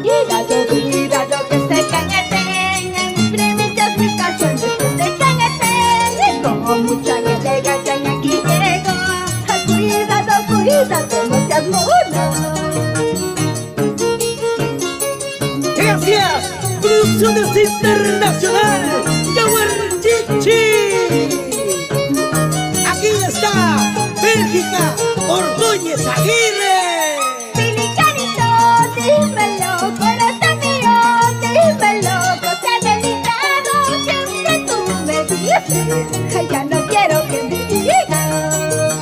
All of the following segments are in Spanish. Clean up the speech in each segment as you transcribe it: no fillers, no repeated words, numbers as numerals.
Cuidado que se cañeten en mis primitas, mis canciones que se cañeten. Con mucha elegancia aquí llego. Cuidado, no seas mono. Gracias, Producciones Internacional, Yaguarchichi. Aquí está Bélgica, Ordóñez Aguirre. Pelicanito, dímelo, corazón mío, dímelo, cosa delicado, siempre tú me dices, ya no quiero que me digas.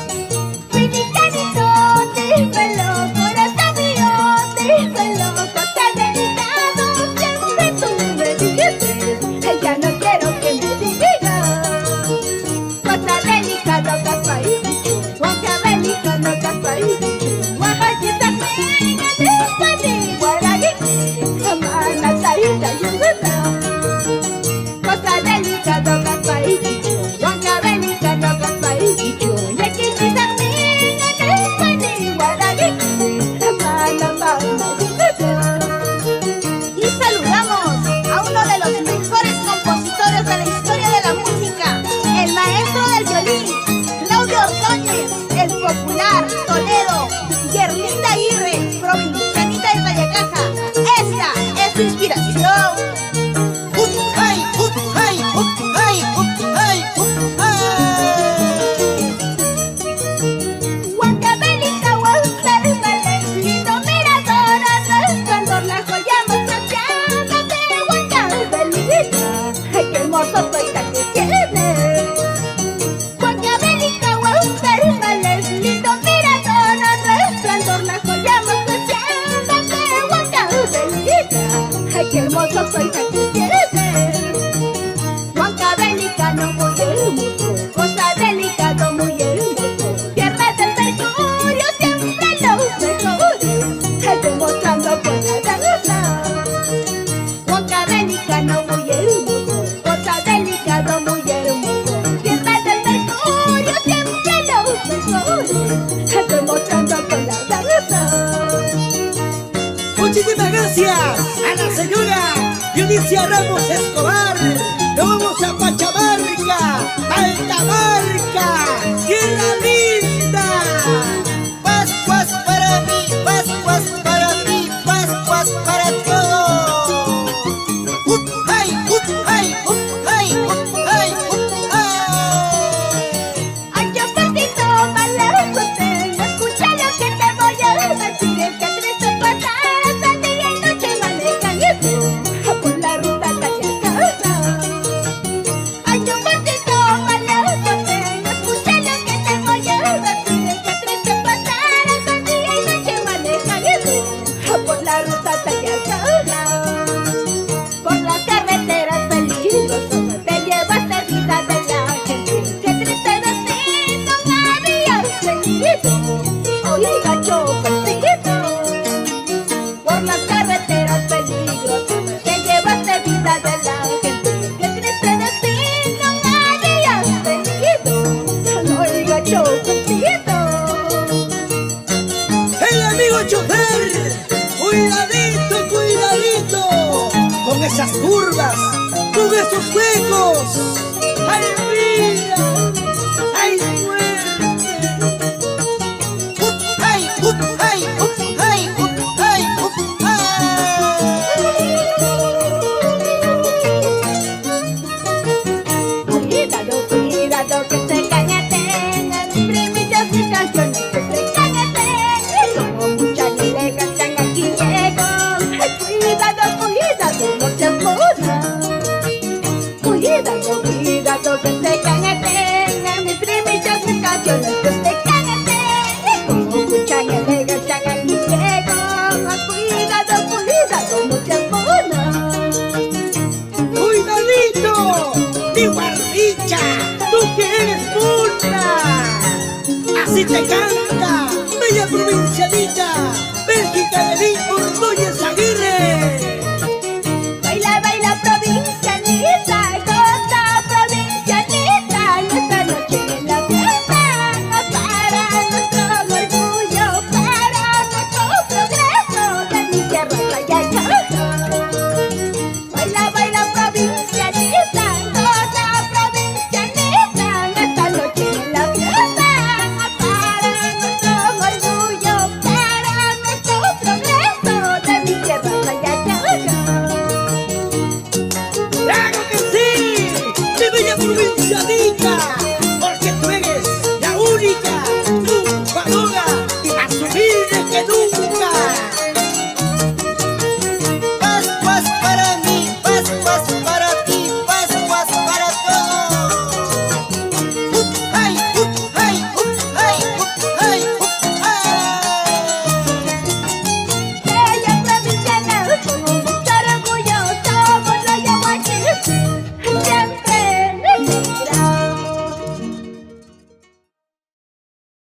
Pelicanito, dímelo, corazón mío, dímelo, cosa delicado, siempre tú me dices, ya no quiero que me digas. Cosa delicado, capay, guaca delicado, capay. Cosa delicado kapai kichu, wanga delicado kapai kichu. Yaki chisami ngani waragi, mana mana Y saludamos a uno de los mejores compositores de la historia de la música, el maestro del violín, Claudio Ordóñez, el popular Toledo, Yerlinda Aguirre, provincianita de Tayacaja. Esta es su inspiración. Qué hermoso soy, que quieres ver. Huanca delicado, muy hermoso, cosa delicado, muy hermoso. Tierra del mercurio, siempre los mejores, demostrando con la danza. Huanca delicado, muy hermoso, cosa delicado, muy hermoso. Tierra del mercurio, siempre los mejores, demostrando con la danza. Muchísimas gracias a la señora Dionisia Ramos Escobar. Nos vamos a Pachamarca, Altamarca, Tierra Linda. Pascuas para mí, Pascuas para mí, Pascuas para todos. ¡Ay, ay, ay, ay, Ay, yo perdito, mala suerte, no escucha lo que te voy a decir. Es que triste pasar, día y noche manejando por la ruta hacia casa. Ay, yo perdito, mala suerte, no escucha lo que te voy a decir. Es que triste pasar, día y noche manejando por la ruta hacia casa. Por las carreteras peligrosas te llevaste vida de la gente. Qué triste destino habías tenido. Oiga, chofercito. Por las carreteras peligrosas te llevaste vida de la gente. Qué triste destino habías tenido. Oiga, chofercito. ¡Hey, amigo chofer! ¡Cuidadito, cuidadito! Con esas curvas, con esos huecos. ¡Ay, vida! ¡Ay, muerte! ¡Ay, ay, ay, ay, ay! Cuidado que se cañeten en mis primillas, mis canciones que se cañeten. Con mucha elegancia aquí llego. Cuidado, no seas moda. Cuidado que se cañeten en mis primillas, mis canciones que se cañeten. Con mucha elegancia aquí llego. Cuidado, no seas moda. ¡Cuidadito! ¡Mi guardicha! ¡Tú que eres mona! ¡Así te canta! ¡Bella provincianita! ¡Bélgica de mí, Ordóñez Aguirre! Baila, provincianita, goza, provincianita. Nuestra noche en la fiesta, para nuestro orgullo, para nuestro progreso de mi tierra, Tayacaja. que nunca.